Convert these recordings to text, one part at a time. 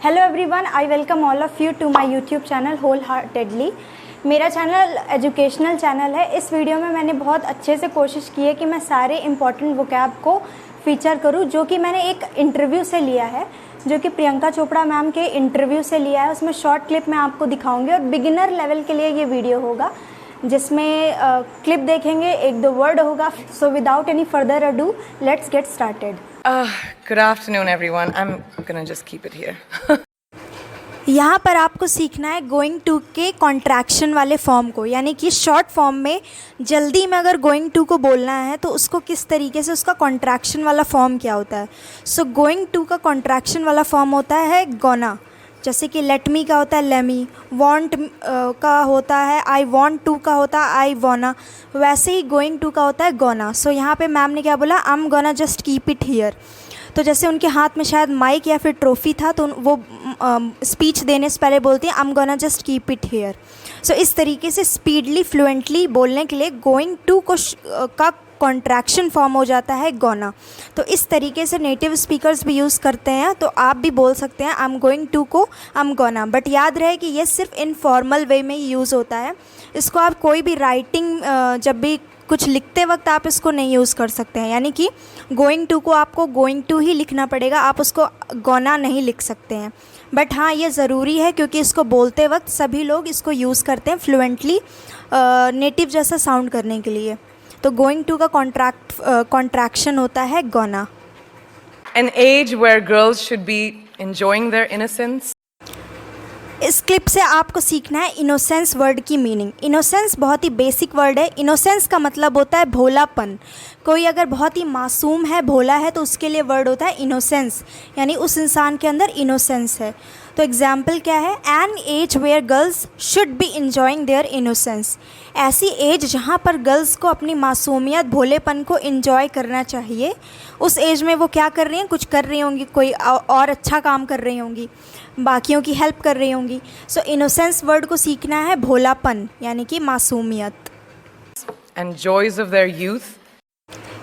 Hello everyone, I welcome all of you to my YouTube channel wholeheartedly. मेरा channel educational channel है। इस video में मैंने बहुत अच्छे से कोशिश की है कि मैं सारे इम्पॉर्टेंट वोकैब को फीचर करूं, जो कि मैंने एक इंटरव्यू से लिया है, जो कि प्रियंका चोपड़ा मैम के इंटरव्यू से लिया है। उसमें शॉर्ट क्लिप मैं आपको दिखाऊंगी और बिगिनर लेवल के लिए ये वीडियो होगा, जिसमें क्लिप देखेंगे, एक दो वर्ड होगा। So without any further ado, let's get started. Good afternoon, everyone. I'm gonna just keep it here. यहाँ पर आपको सीखना है गोइंग टू के कॉन्ट्रैक्शन वाले फॉर्म को, यानी कि शॉर्ट फॉर्म में जल्दी में अगर गोइंग टू को बोलना है तो उसको किस तरीके से, उसका कॉन्ट्रैक्शन वाला फॉर्म क्या होता है। सो गोइंग टू का कॉन्ट्रैक्शन वाला फॉर्म होता है गोना, जैसे कि लेट मी का होता है लेमी, वांट का होता है आई वांट टू का होता है आई वाना, वैसे ही गोइंग टू का होता है गोना। सो यहाँ पे मैम ने क्या बोला, आई am gonna just keep it here. तो जैसे उनके हाथ में शायद माइक या फिर ट्रॉफ़ी था, तो वो स्पीच देने से पहले बोलती हैं I am gonna just keep it here. So इस तरीके से स्पीडली फ्लुएंटली बोलने के लिए गोइंग टू को का कॉन्ट्रैक्शन फॉर्म हो जाता है गोना। तो इस तरीके से नेटिव स्पीकर्स भी यूज़ करते हैं, तो आप भी बोल सकते हैं आई एम गोइंग टू को आई एम गोना। बट याद रहे कि ये सिर्फ इनफॉर्मल वे में यूज़ होता है। इसको आप कोई भी राइटिंग, जब भी कुछ लिखते वक्त आप इसको नहीं यूज़ कर सकते हैं, यानी कि गोइंग टू को आपको गोइंग टू ही लिखना पड़ेगा, आप उसको गोना नहीं लिख सकते हैं। बट हाँ, ये ज़रूरी है क्योंकि इसको बोलते वक्त सभी लोग इसको यूज़ करते हैं फ्लुएंटली, नेटिव जैसा साउंड करने के लिए। तो गोइंग टू का कॉन्ट्रैक्शन होता है gonna. An age where girls should be enjoying their innocence. इस क्लिप से आपको सीखना है इनोसेंस वर्ड की मीनिंग। इनोसेंस बहुत ही बेसिक वर्ड है। इनोसेंस का मतलब होता है भोलापन। कोई अगर बहुत ही मासूम है, भोला है, तो उसके लिए वर्ड होता है इनोसेंस, यानी उस इंसान के अंदर इनोसेंस है। तो एग्जाम्पल क्या है, an age where girls should be enjoying their innocence. ऐसी एज जहाँ पर गर्ल्स को अपनी मासूमियत, भोलेपन को इंजॉय करना चाहिए। उस एज में वो क्या कर रही हैं, कुछ कर रही होंगी, कोई और अच्छा काम कर रही होंगी, बाकियों की हेल्प कर रही होंगी। सो इनोसेंस वर्ड को सीखना है भोलापन, यानी कि मासूमियत। And joys of their youth.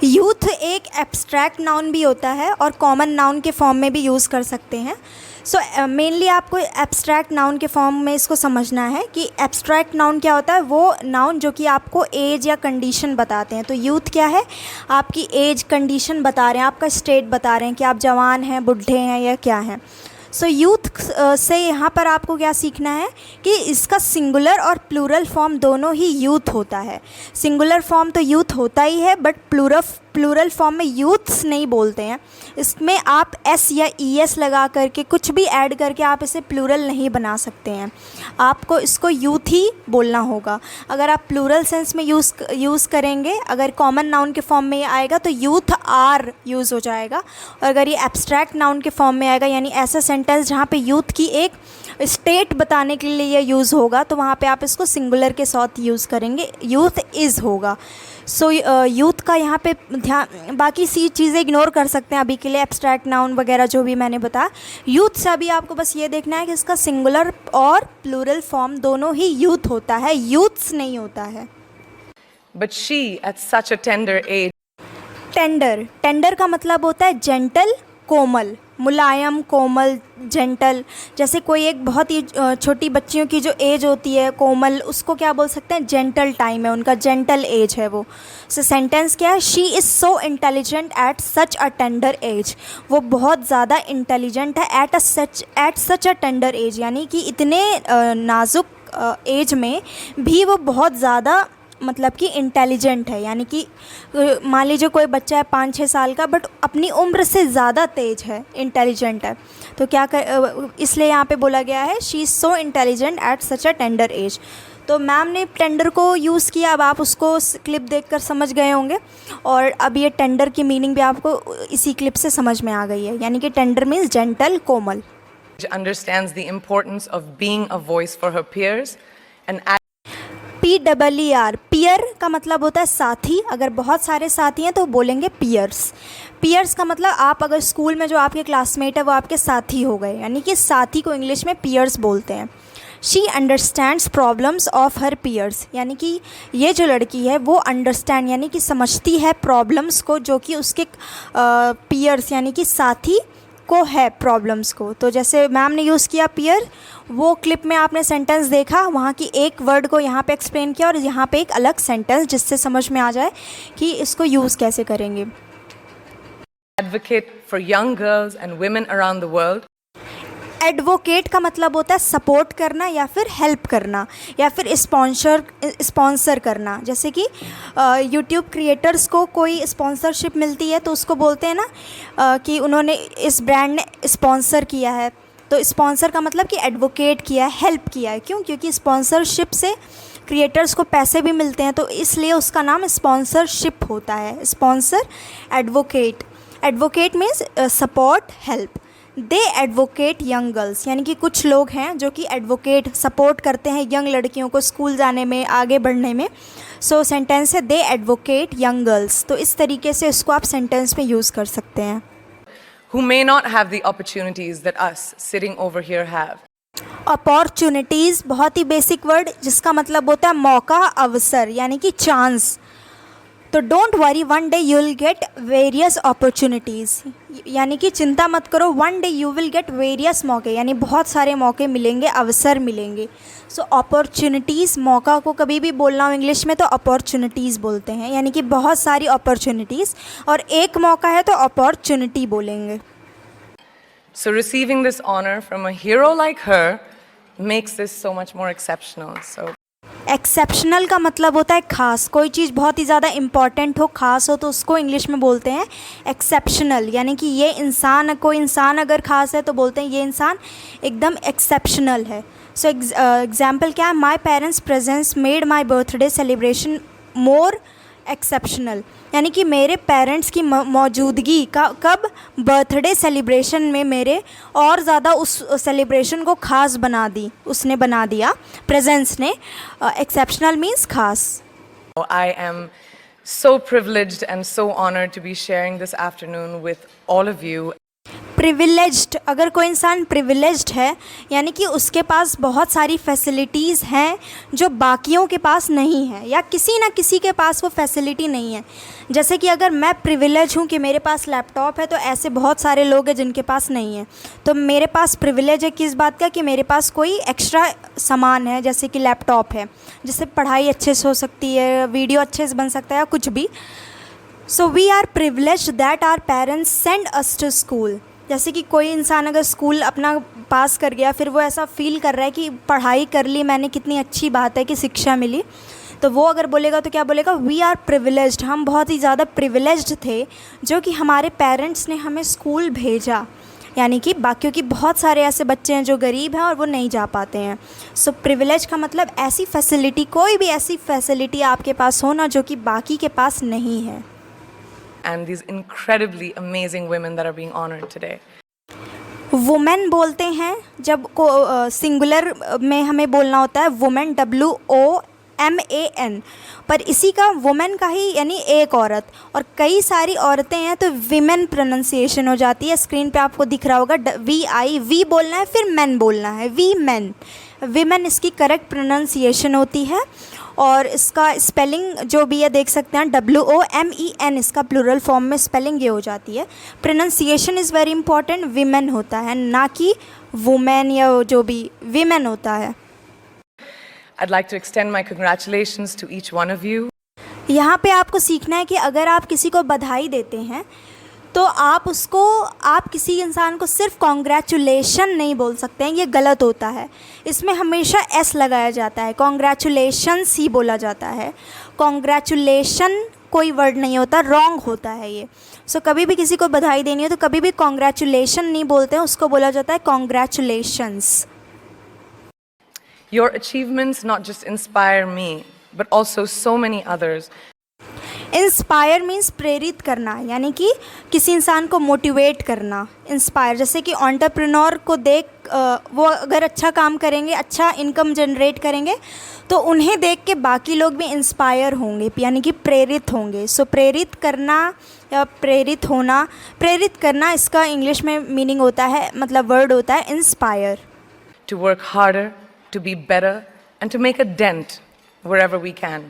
Youth एक एब्स्ट्रैक्ट नाउन भी होता है और कॉमन नाउन के फॉर्म में भी यूज़ कर सकते हैं। सो मेनली आपको एब्स्ट्रैक्ट नाउन के फॉर्म में इसको समझना है कि एब्स्ट्रैक्ट नाउन क्या होता है। वो नाउन जो कि आपको एज या कंडीशन बताते हैं। तो यूथ क्या है, आपकी एज कंडीशन बता रहे हैं, आपका स्टेट बता रहे हैं कि आप जवान हैं, बुढ़े हैं या क्या हैं। सो यूथ से यहाँ पर आपको क्या सीखना है कि इसका सिंगुलर और प्लूरल फॉर्म दोनों ही यूथ होता है। सिंगुलर फॉर्म तो यूथ होता ही है, बट प्लूरल फॉर्म में यूथ्स नहीं बोलते हैं। इसमें आप एस या ई एस लगा करके कुछ भी ऐड करके आप इसे प्लूरल नहीं बना सकते हैं। आपको इसको यूथ ही बोलना होगा। अगर आप प्लूरल सेंस में यूज़ करेंगे, अगर कॉमन नाउन के फॉर्म में ये आएगा तो यूथ आर यूज़ हो जाएगा। और अगर ये एब्स्ट्रैक्ट नाउन के फॉर्म में आएगा, यानी ऐसा सेंटेंस जहाँ पे यूथ की एक स्टेट बताने के लिए ये यूज़ होगा, तो वहाँ पे आप इसको सिंगुलर के साथ यूज़ करेंगे, यूथ इज़ होगा। सो यूथ का यहाँ पे ध्यान, बाकी सी चीज़ें इग्नोर कर सकते हैं अभी के लिए, एब्स्ट्रैक्ट नाउन वगैरह जो भी मैंने बताया। यूथ से अभी आपको बस ये देखना है कि इसका सिंगुलर और प्लूरल फॉर्म दोनों ही यूथ होता है, यूथ्स नहीं होता है। But she, at such a tender age. Tender, tender का मतलब होता है जेंटल, कोमल, मुलायम, कोमल, जेंटल। जैसे कोई एक बहुत ही छोटी बच्चियों की जो एज होती है कोमल, उसको क्या बोल सकते हैं, जेंटल टाइम है उनका, जेंटल एज है वो। सो सेंटेंस क्या है, she is so intelligent at such a tender as. वो बहुत ज़्यादा इंटेलिजेंट है at such a tender as, यानी कि इतने नाजुक एज में भी वो बहुत ज़्यादा मतलब कि इंटेलिजेंट है। यानी कि मान लीजिए कोई बच्चा है 5-6 साल का, बट अपनी उम्र से ज़्यादा तेज है, इंटेलिजेंट है, तो क्या इसलिए यहाँ पे बोला गया है she is so intelligent at such a tender as. तो मैम ने टेंडर को यूज़ किया, अब आप उसको क्लिप देखकर समझ गए होंगे। और अब ये टेंडर की मीनिंग भी आपको इसी क्लिप से समझ में आ गई है, यानी कि tender means gentle, Komal. Understands the importance of being a voice for her peers and PEER, peer का मतलब होता है साथी। अगर बहुत सारे साथी हैं तो बोलेंगे पीयर्स। पीयर्स का मतलब आप अगर स्कूल में जो आपके क्लासमेट है वो आपके साथी हो गए, यानी कि साथी को इंग्लिश में पीयर्स बोलते हैं। She understands problems of her peers, यानी कि ये जो लड़की है वो अंडरस्टैंड यानी कि समझती है प्रॉब्लम्स को जो कि उसके पीयर्स यानी कि साथी को है प्रॉब्लम्स को। तो जैसे मैम ने यूज़ किया पीयर, वो क्लिप में आपने सेंटेंस देखा, वहाँ की एक वर्ड को यहाँ पे एक्सप्लेन किया और यहाँ पे एक अलग सेंटेंस, जिससे समझ में आ जाए कि इसको यूज़ कैसे करेंगे। Advocate for young girls and women around the world. Advocate का मतलब होता है सपोर्ट करना या फिर हेल्प करना या फिर स्पॉन्सर करना। जैसे कि यूट्यूब क्रिएटर्स को कोई स्पॉन्सरशिप मिलती है तो उसको बोलते हैं ना कि उन्होंने इस ब्रांड ने स्पॉन्सर किया है। तो स्पॉन्सर का मतलब कि एडवोकेट किया है, हेल्प किया है। क्यों? क्योंकि स्पॉन्सरशिप से क्रिएटर्स को पैसे भी मिलते हैं, तो इसलिए उसका नाम स्पॉन्सरशिप होता है। Sponsor, advocate. Advocate means support, help. They advocate young girls, यानी कि कुछ लोग हैं जो कि एडवोकेट सपोर्ट करते हैं यंग लड़कियों को स्कूल जाने में, आगे बढ़ने में। सो सेंटेंस है दे एडवोकेट यंग गर्ल्स। तो इस तरीके से इसको आप सेंटेंस में यूज़ कर सकते हैं। Who may not have the opportunities that us sitting over here have. Opportunities बहुत ही बेसिक वर्ड, जिसका मतलब होता है मौका, अवसर, यानी कि चांस। तो don't worry, one day you will get various opportunities, यानी कि चिंता मत करो, one day you will get various मौके, यानी बहुत सारे मौके मिलेंगे, अवसर मिलेंगे। सो अपॉर्चुनिटीज़, मौका को कभी भी बोलना हो इंग्लिश में तो अपॉर्चुनिटीज़ बोलते हैं, यानी कि बहुत सारी अपॉर्चुनिटीज़, और एक मौका है तो अपॉर्चुनिटी बोलेंगे। So receiving this honor from a hero like her makes this so much more exceptional. So exceptional का मतलब होता है ख़ास। कोई चीज़ बहुत ही ज़्यादा इम्पॉर्टेंट हो, ख़ास हो, तो उसको इंग्लिश में बोलते हैं एक्सेप्शनल। यानी कि ये इंसान, कोई इंसान अगर ख़ास है तो बोलते हैं ये इंसान एकदम एक्सेप्शनल है। सो एग्जाम्पल क्या है? My parents presence made my birthday celebration more exceptional, यानी कि मेरे पेरेंट्स की मौजूदगी का कब बर्थडे सेलिब्रेशन में मेरे और ज़्यादा उस सेलिब्रेशन को ख़ास बना दी, उसने बना दिया, प्रेजेंस ने। एक्सेप्शनल मीन्स ख़ास। I am so privileged and so honored to be sharing this afternoon with all of you. Privileged, अगर कोई इंसान प्रिविलेज्ड है यानी कि उसके पास बहुत सारी फैसिलिटीज़ हैं जो बाकियों के पास नहीं है, या किसी न किसी के पास वो फैसिलिटी नहीं है। जैसे कि अगर मैं प्रिविलेज हूँ कि मेरे पास लैपटॉप है, तो ऐसे बहुत सारे लोग हैं जिनके पास नहीं है। तो मेरे पास प्रिविलेज है किस बात का? कि मेरे पास कोई एक्स्ट्रा सामान है, जैसे कि लैपटॉप है, जिससे पढ़ाई अच्छे से हो सकती है, वीडियो अच्छे से बन सकता है, या कुछ भी। So we are privileged that our parents send us to school. जैसे कि कोई इंसान अगर स्कूल अपना पास कर गया, फिर वो ऐसा फील कर रहा है कि पढ़ाई कर ली मैंने, कितनी अच्छी बात है कि शिक्षा मिली, तो वो अगर बोलेगा तो क्या बोलेगा? वी आर प्रिविलेज्ड, हम बहुत ही ज़्यादा प्रिविलेज्ड थे जो कि हमारे पेरेंट्स ने हमें स्कूल भेजा। यानी कि बाकियों की बहुत सारे ऐसे बच्चे हैं जो गरीब हैं और वो नहीं जा पाते हैं। सो प्रिविलेज का मतलब ऐसी फैसिलिटी, कोई भी ऐसी फैसिलिटी आपके पास हो ना जो कि बाकी के पास नहीं है। And these incredibly amazing women that are being honored today. Women बोलते हैं जब को सिंगुलर में हमें बोलना होता है वुमेन, WOMAN, पर इसी का वुमेन का ही यानी एक औरत, और कई सारी औरतें हैं तो विमेन प्रोनाउंसिएशन हो जाती है। स्क्रीन पे आपको दिख रहा होगा वी बोलना है, फिर मैन बोलना है, वी मैन। विमेन इसकी करेक्ट प्रोनाउंसिएशन होती है, और इसका स्पेलिंग जो भी है देख सकते हैं, WOMEN, इसका प्लूरल फॉर्म में स्पेलिंग ये हो जाती है। Pronunciation is very important, women होता है, ना कि वुमेन या जो भी विमेन होता है। I'd like to extend my congratulations to each one of you. यहाँ पे आपको सीखना है कि अगर आप किसी को बधाई देते हैं तो आप किसी इंसान को सिर्फ कॉन्ग्रेचुलेशन नहीं बोल सकते हैं, ये गलत होता है। इसमें हमेशा एस लगाया जाता है, कॉन्ग्रेचुलेशंस ही बोला जाता है। कॉन्ग्रेचुलेशन कोई वर्ड नहीं होता, रॉन्ग होता है ये। सो कभी भी किसी को बधाई देनी हो तो कभी भी कॉन्ग्रेचुलेशन नहीं बोलते हैं, उसको बोला जाता है congratulations. Your achievements not just inspire me, but also so many others. Inspire means प्रेरित करना, यानी कि किसी इंसान को मोटिवेट करना। इंस्पायर, जैसे कि एंटरप्रेन्योर को देख वो अगर अच्छा काम करेंगे, अच्छा इनकम जनरेट करेंगे, तो उन्हें देख के बाकी लोग भी इंस्पायर होंगे, यानी कि प्रेरित होंगे। सो प्रेरित करना या प्रेरित होना, प्रेरित करना इसका इंग्लिश में मीनिंग होता है, मतलब वर्ड होता है inspire. To work harder, to be better, and to make a dent wherever we can.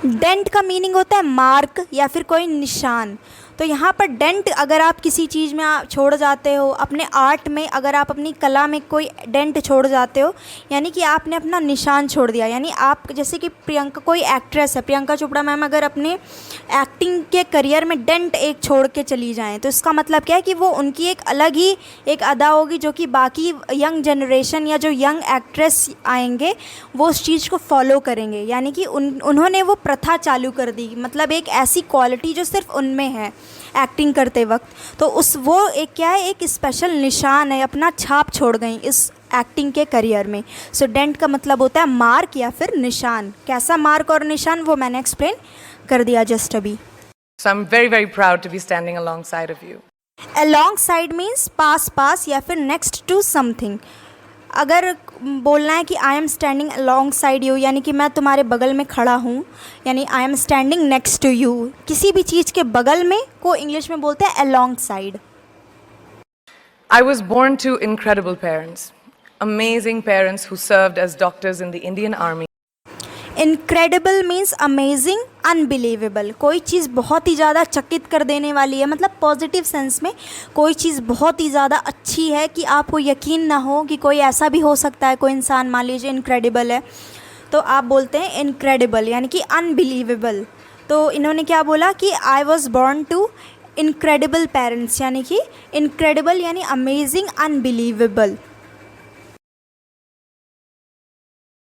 Dent का मीनिंग होता है मार्क या फिर कोई निशान। तो यहाँ पर डेंट अगर आप किसी चीज़ में छोड़ जाते हो, अपने आर्ट में अगर आप अपनी कला में कोई डेंट छोड़ जाते हो, यानी कि आपने अपना निशान छोड़ दिया। यानी आप जैसे कि प्रियंका कोई एक्ट्रेस है, प्रियंका चोपड़ा मैम अगर अपने एक्टिंग के करियर में डेंट एक छोड़ के चली जाएँ तो इसका मतलब क्या है कि वो उनकी एक अलग ही एक अदा होगी जो कि बाकी यंग जनरेशन या जो यंग एक्ट्रेस आएंगे वो उस चीज़ को फॉलो करेंगे। यानी कि उन्होंने वो प्रथा चालू कर दी, मतलब एक ऐसी क्वालिटी जो सिर्फ उनमें है एक्टिंग करते वक्त। तो उस वो एक क्या है, एक स्पेशल निशान है, अपना छाप छोड़ गई इस एक्टिंग के करियर में। सो डेंट का मतलब होता है मार्क या फिर निशान। कैसा मार्क और निशान वो मैंने एक्सप्लेन कर दिया जस्ट अभी। So I'm very, very proud to be standing alongside of you. Alongside means पास या फिर next to something। अगर बोलना है कि I am standing along you, यानी कि मैं तुम्हारे बगल में खड़ा हूँ, यानी I am standing next to you. किसी भी चीज़ के बगल में को इंग्लिश में बोलते हैं along side. I was born to incredible parents, amazing parents who served as doctors in the Indian Army. Incredible means amazing, unbelievable. कोई चीज़ बहुत ही ज़्यादा चकित कर देने वाली है, मतलब पॉजिटिव सेंस में कोई चीज़ बहुत ही ज़्यादा अच्छी है कि आपको यकीन ना हो कि कोई ऐसा भी हो सकता है। कोई इंसान मान लीजिए इनक्रेडिबल है तो आप बोलते हैं इनक्रेडिबल, यानी कि अनबिलीवेबल। तो इन्होंने क्या बोला कि I was born to incredible parents, यानी कि इनक्रेडिबल यानी अमेजिंग, अनबिलीवेबल।